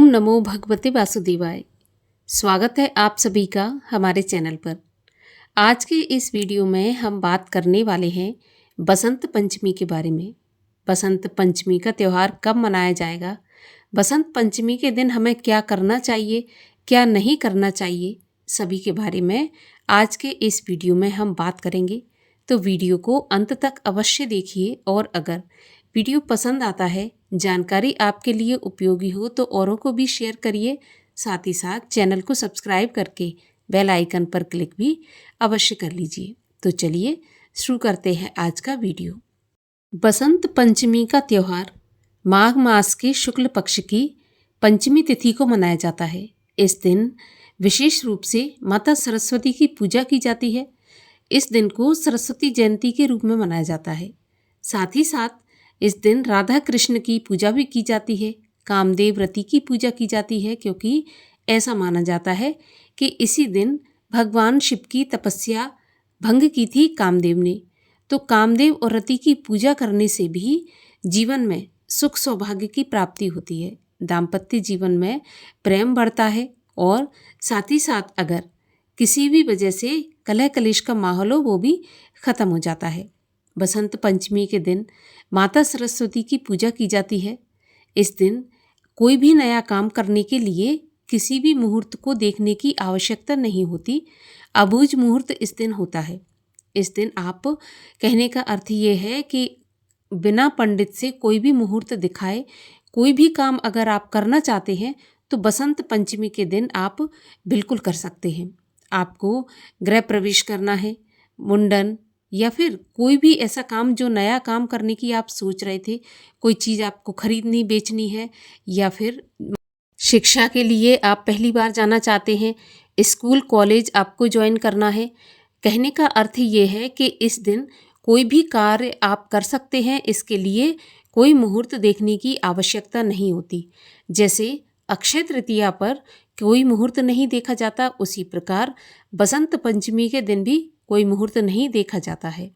नमो भगवते वासुदेवाय। स्वागत है आप सभी का हमारे चैनल पर। आज के इस वीडियो में हम बात करने वाले हैं बसंत पंचमी के बारे में। बसंत पंचमी का त्यौहार कब मनाया जाएगा, बसंत पंचमी के दिन हमें क्या करना चाहिए, क्या नहीं करना चाहिए, सभी के बारे में आज के इस वीडियो में हम बात करेंगे। तो वीडियो को अंत तक अवश्य देखिए और अगर वीडियो पसंद आता है, जानकारी आपके लिए उपयोगी हो तो औरों को भी शेयर करिए। साथ ही साथ चैनल को सब्सक्राइब करके बेल आइकन पर क्लिक भी अवश्य कर लीजिए। तो चलिए शुरू करते हैं आज का वीडियो। बसंत पंचमी का त्यौहार माघ मास के शुक्ल पक्ष की पंचमी तिथि को मनाया जाता है। इस दिन विशेष रूप से माता सरस्वती की पूजा की जाती है। इस दिन को सरस्वती जयंती के रूप में मनाया जाता है। साथ ही साथ इस दिन राधा कृष्ण की पूजा भी की जाती है। कामदेव व्रती की पूजा की जाती है क्योंकि ऐसा माना जाता है कि इसी दिन भगवान शिव की तपस्या भंग की थी कामदेव ने। तो कामदेव और रति की पूजा करने से भी जीवन में सुख सौभाग्य की प्राप्ति होती है, दाम्पत्य जीवन में प्रेम बढ़ता है और साथ ही साथ अगर किसी भी वजह से कलह कलेश का माहौल हो वो भी खत्म हो जाता है। बसंत पंचमी के दिन माता सरस्वती की पूजा की जाती है। इस दिन कोई भी नया काम करने के लिए किसी भी मुहूर्त को देखने की आवश्यकता नहीं होती। अबूझ मुहूर्त इस दिन होता है। इस दिन आप कहने का अर्थ ये है कि बिना पंडित से कोई भी मुहूर्त दिखाए कोई भी काम अगर आप करना चाहते हैं तो बसंत पंचमी के दिन आप बिल्कुल कर सकते हैं। आपको गृह प्रवेश करना है, मुंडन या फिर कोई भी ऐसा काम जो नया काम करने की आप सोच रहे थे, कोई चीज़ आपको खरीदनी बेचनी है या फिर शिक्षा के लिए आप पहली बार जाना चाहते हैं, स्कूल कॉलेज आपको ज्वाइन करना है। कहने का अर्थ ये है कि इस दिन कोई भी कार्य आप कर सकते हैं। इसके लिए कोई मुहूर्त देखने की आवश्यकता नहीं होती। जैसे अक्षय तृतीया पर कोई मुहूर्त नहीं देखा जाता, उसी प्रकार बसंत पंचमी के दिन भी कोई मुहूर्त नहीं देखा जाता है।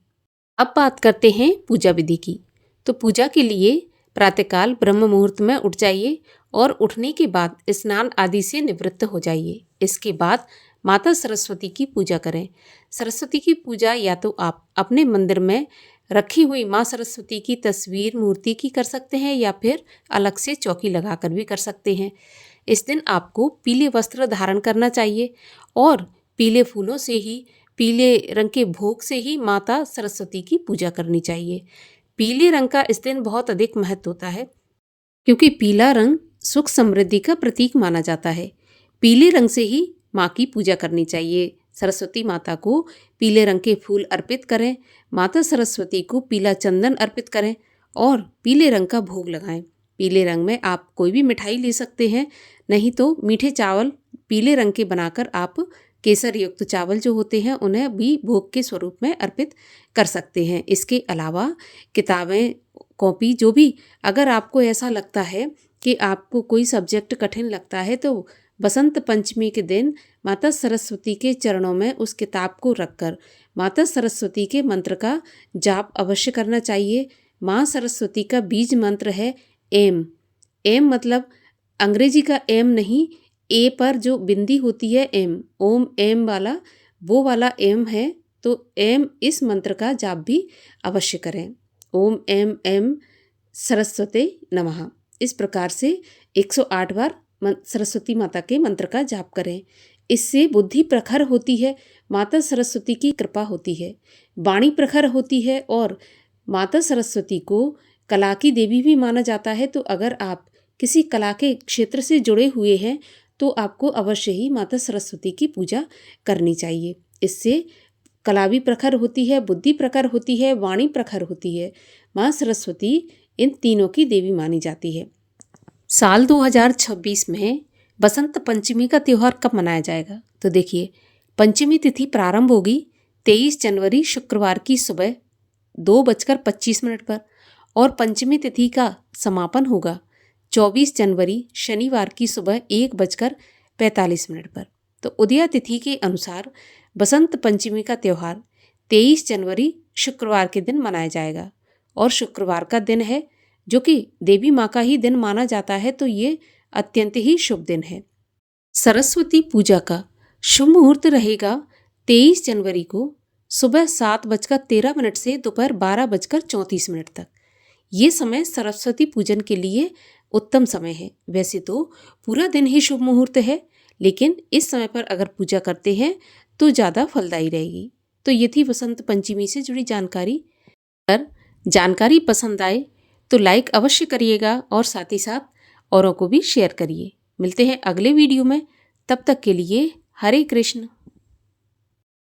अब बात करते हैं पूजा विधि की। तो पूजा के लिए प्रातःकाल ब्रह्म मुहूर्त में उठ जाइए और उठने के बाद स्नान आदि से निवृत्त हो जाइए। इसके बाद माता सरस्वती की पूजा करें। सरस्वती की पूजा या तो आप अपने मंदिर में रखी हुई माँ सरस्वती की तस्वीर मूर्ति की कर सकते हैं या फिर अलग से चौकी लगाकर भी कर सकते हैं। इस दिन आपको पीले वस्त्र धारण करना चाहिए और पीले फूलों से ही, पीले रंग के भोग से ही माता सरस्वती की पूजा करनी चाहिए। पीले रंग का इस दिन बहुत अधिक महत्व होता है क्योंकि पीला रंग सुख समृद्धि का प्रतीक माना जाता है। पीले रंग से ही माँ की पूजा करनी चाहिए। सरस्वती माता को पीले रंग के फूल अर्पित करें, माता सरस्वती को पीला चंदन अर्पित करें और पीले रंग का भोग लगाएं। पीले रंग में आप कोई भी मिठाई ले सकते हैं, नहीं तो मीठे चावल पीले रंग के बनाकर आप केसर युक्त चावल जो होते हैं उन्हें भी भोग के स्वरूप में अर्पित कर सकते हैं। इसके अलावा किताबें, कॉपी, जो भी अगर आपको ऐसा लगता है कि आपको कोई सब्जेक्ट कठिन लगता है तो बसंत पंचमी के दिन माता सरस्वती के चरणों में उस किताब को रखकर माता सरस्वती के मंत्र का जाप अवश्य करना चाहिए। माँ सरस्वती का बीज मंत्र है एम। एम मतलब अंग्रेजी का एम नहीं, ए पर जो बिंदी होती है एम, ओम एम वाला, वो वाला एम है। तो एम इस मंत्र का जाप भी अवश्य करें। ओम एम एम सरस्वती नमः। इस प्रकार से 108 बार सरस्वती माता के मंत्र का जाप करें। इससे बुद्धि प्रखर होती है, माता सरस्वती की कृपा होती है, वाणी प्रखर होती है और माता सरस्वती को कला की देवी भी माना जाता है। तो अगर आप किसी कला के क्षेत्र से जुड़े हुए हैं तो आपको अवश्य ही माता सरस्वती की पूजा करनी चाहिए। इससे कला भी प्रखर होती है, बुद्धि प्रखर होती है, वाणी प्रखर होती है। माँ सरस्वती इन तीनों की देवी मानी जाती है। साल 2026 में बसंत पंचमी का त्यौहार कब मनाया जाएगा? तो देखिए, पंचमी तिथि प्रारंभ होगी 23 जनवरी शुक्रवार की सुबह 2:25 पर और पंचमी तिथि का समापन होगा 24 जनवरी शनिवार की सुबह 1:45 पर। तो उदया तिथि के अनुसार बसंत पंचमी का त्यौहार 23 जनवरी शुक्रवार के दिन मनाया जाएगा और शुक्रवार का दिन है जो कि देवी माँ का ही दिन माना जाता है। तो ये अत्यंत ही शुभ दिन है। सरस्वती पूजा का शुभ मुहूर्त रहेगा 23 जनवरी को सुबह 7:13 से दोपहर 12:34 तक। ये समय सरस्वती पूजन के लिए उत्तम समय है। वैसे तो पूरा दिन ही शुभ मुहूर्त है, लेकिन इस समय पर अगर पूजा करते हैं तो ज़्यादा फलदायी रहेगी। तो ये थी बसंत पंचमी से जुड़ी जानकारी। अगर जानकारी पसंद आए तो लाइक अवश्य करिएगा और साथ ही साथ औरों को भी शेयर करिए। मिलते हैं अगले वीडियो में, तब तक के लिए हरे कृष्ण।